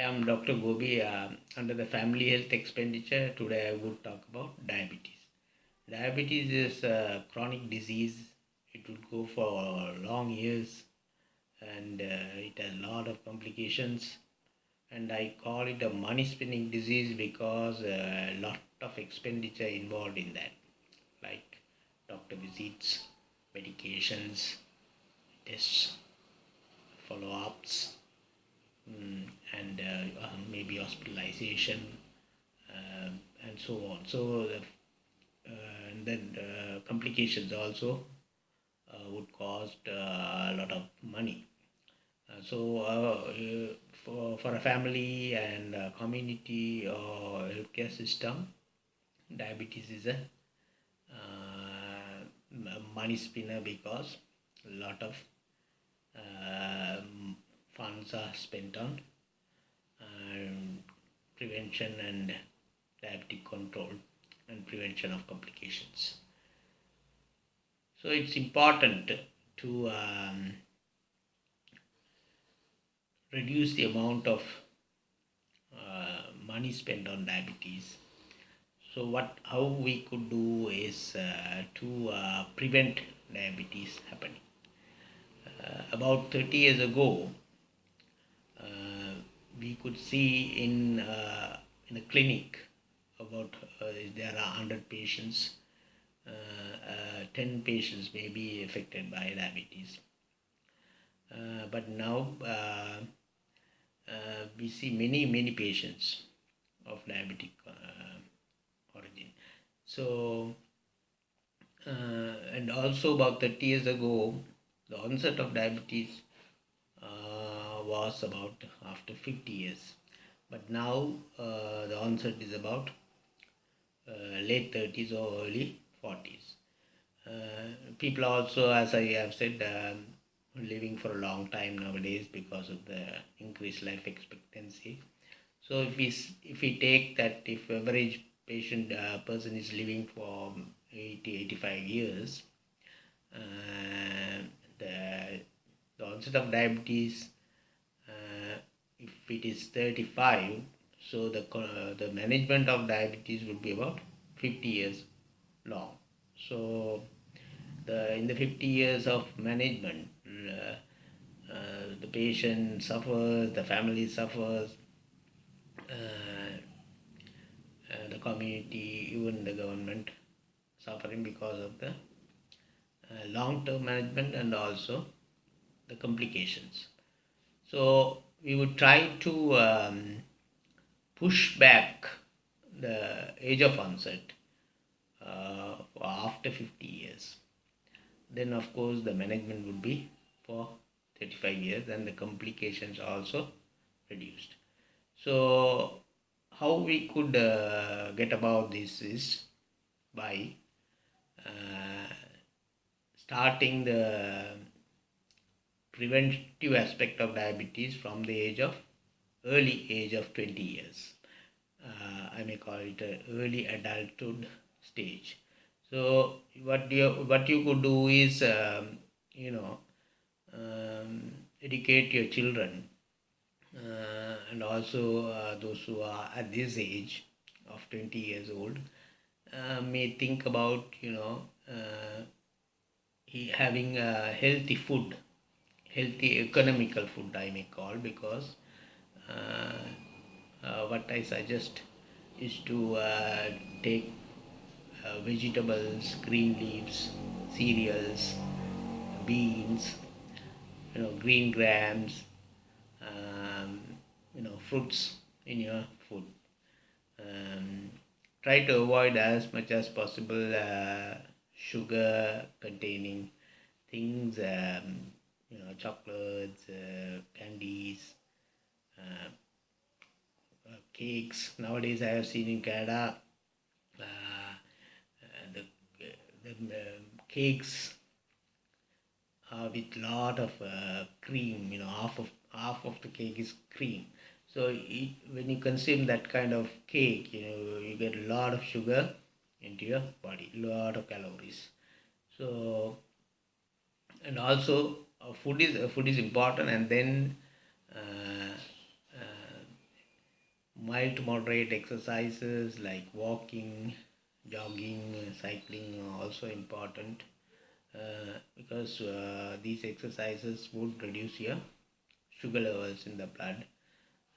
I am Dr. Gobi. Under the family health expenditure, today I would talk about diabetes. Diabetes is a chronic disease. It would go for long years and it has a lot of complications. And I call it a money spinning disease because a lot of expenditure involved in that, like doctor visits, medications, tests, follow ups, and maybe hospitalization uh, and so on. And then complications also would cost a lot of money. For a family and a community or healthcare system, diabetes is a money spinner because a lot of funds are spent on prevention and diabetic control and prevention of complications. So it's important to reduce the amount of money spent on diabetes. So how we could do is to prevent diabetes happening. About 30 years ago, uh, we could see in a clinic about there are 100 patients, 10 patients may be affected by diabetes. But now we see many patients of diabetic origin. So and also about 30 years ago, the onset of diabetes was about after 50 years. But now the onset is about late 30s or early 40s. People also, as I have said, living for a long time nowadays because of the increased life expectancy. So if we take that, if average person is living for 80-85 years, uh, the onset of diabetes, if it is 35, so the management of diabetes would be about 50 years long. So in the 50 years of management, the patient suffers, the family suffers, the community, even the government suffering because of the long-term management and also the complications. So we would try to push back the age of onset after 50 years. Then of course the management would be for 35 years and the complications are also reduced. So how we could get about this is by starting the preventive aspect of diabetes from the early age of 20 years. I may call it a early adulthood stage. So what you could do is educate your children and also those who are at this age of 20 years old may think about having a healthy economical food I may call, because what I suggest is to take vegetables, green leaves, cereals, beans, green grams, um, fruits in your food. Um, Try to avoid as much as possible sugar containing things, chocolates, candies, uh, cakes. Nowadays, I have seen in Canada the cakes with lot of cream. Half of the cake is cream. So when you consume that kind of cake, you get a lot of sugar into your body, lot of calories. So and also food is important, and then uh, mild to moderate exercises like walking, jogging, cycling are also important because these exercises would reduce your sugar levels in the blood,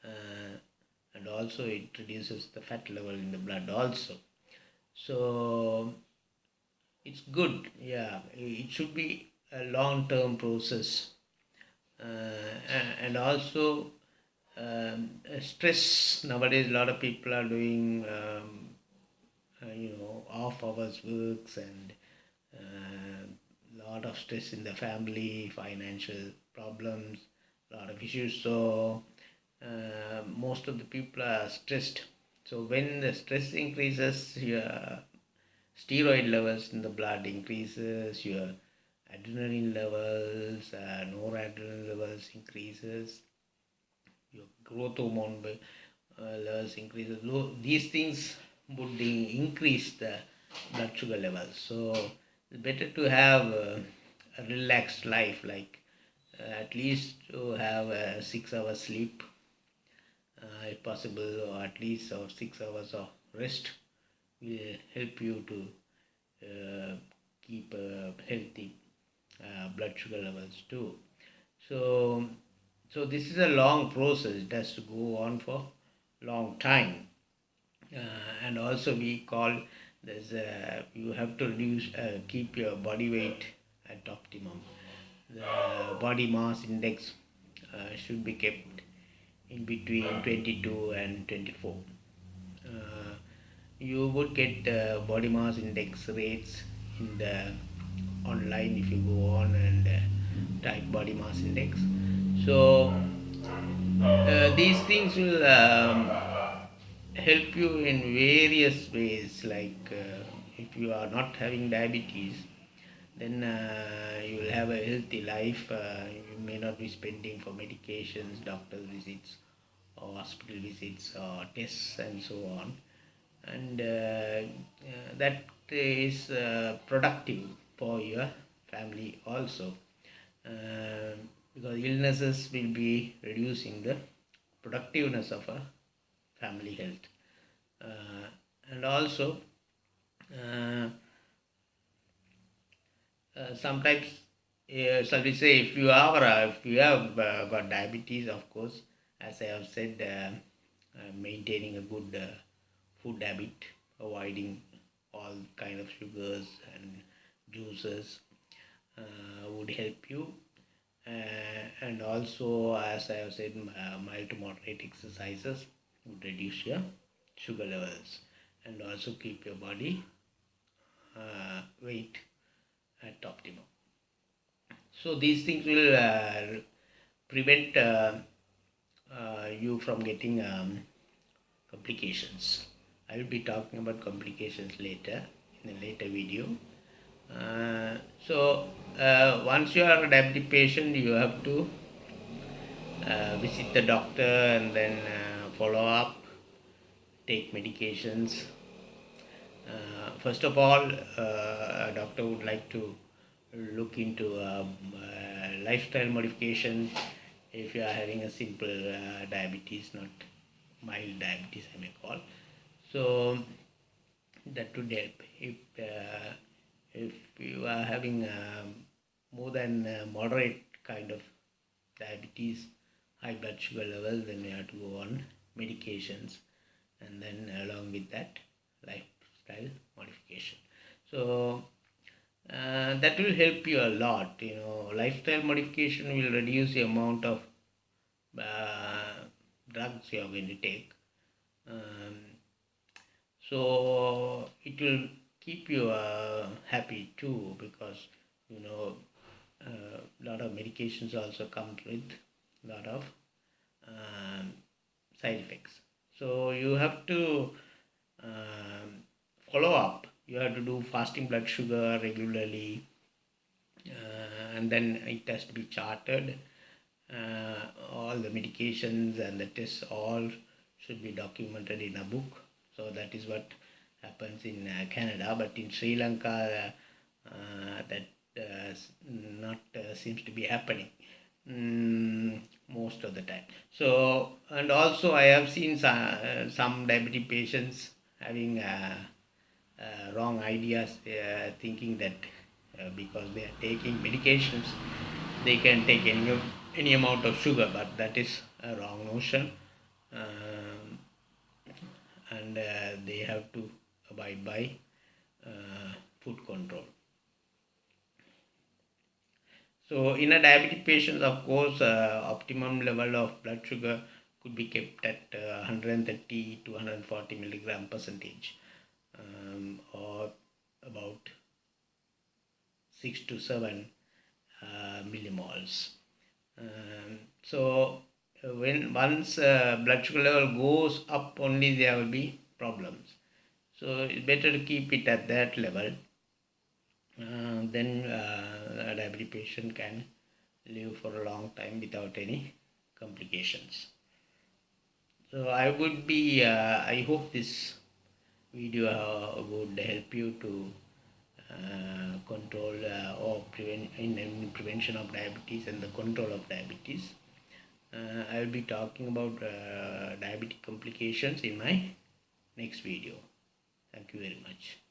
uh, and also it reduces the fat level in the blood also. So it's good. Yeah, it should be a long term process, and also stress. Nowadays a lot of people are doing off hours works, and lot of stress in the family, financial problems, lot of issues. So most of the people are stressed. So when the stress increases, your steroid levels in the blood increases, your adrenaline levels, noradrenaline levels increases, your growth hormone levels increases. These things would increase the blood sugar levels. So it's better to have a relaxed life, like at least to have 6 hours sleep, if possible, or at least 6 hours of rest will help you to uh, keep healthy blood sugar levels too. So, so this is a long process. It has to go on for long time, and also we call this. You have to reduce, keep your body weight at optimum. The body mass index should be kept in between 22 and 24. Uh, you would get body mass index rates in the online if you go on and type body mass index. So these things will help you in various ways, like if you are not having diabetes, then you will have a healthy life. You may not be spending for medications, doctor visits, or hospital visits, or tests, and so on. And that is productive for your family also, uh, because illnesses will be reducing the productiveness of a family health. And also uh, sometimes, shall we say, if you have got diabetes, of course, as I have said, maintaining a good food habit, avoiding all kind of sugars and juices would help you. And also, as I have said, mild to moderate exercises would reduce your sugar levels and also keep your body weight at optimum. So these things will prevent you from getting complications. I will be talking about complications later in a later video. Uh, so once you are a diabetic patient, you have to visit the doctor and then follow up, take medications. First of all, a doctor would like to look into lifestyle modification if you are having a simple diabetes, not mild diabetes, I may call. So that would help. If you are having more than moderate kind of diabetes, high blood sugar level, then you have to go on medications, and then along with that, lifestyle modification. So that will help you a lot. Lifestyle modification will reduce the amount of uh, drugs you are going to take. Um, so it will keep you happy too, because a lot of medications also come with a lot of um, side effects. So you have to um, follow up. You have to do fasting blood sugar regularly, and then it has to be charted. All the medications and the tests all should be documented in a book. So that is what happens in Canada, but in Sri Lanka that not seems to be happening. most of the time. So, and also I have seen some diabetic patients having wrong ideas, thinking that because they are taking medications, they can take any amount of sugar, but that is a wrong notion. Um, and they have to abide by food control. So, in a diabetic patient, of course, optimum level of blood sugar could be kept at 130 to 140 milligram percentage, or about 6 to 7 millimoles. So, when once blood sugar level goes up, only there will be problems. So, it's better to keep it at that level. Then a diabetic patient can live for a long time without any complications. So I hope this video would help you to control or prevent in prevention of diabetes and the control of diabetes. I will be talking about diabetic complications in my next video. Thank you very much.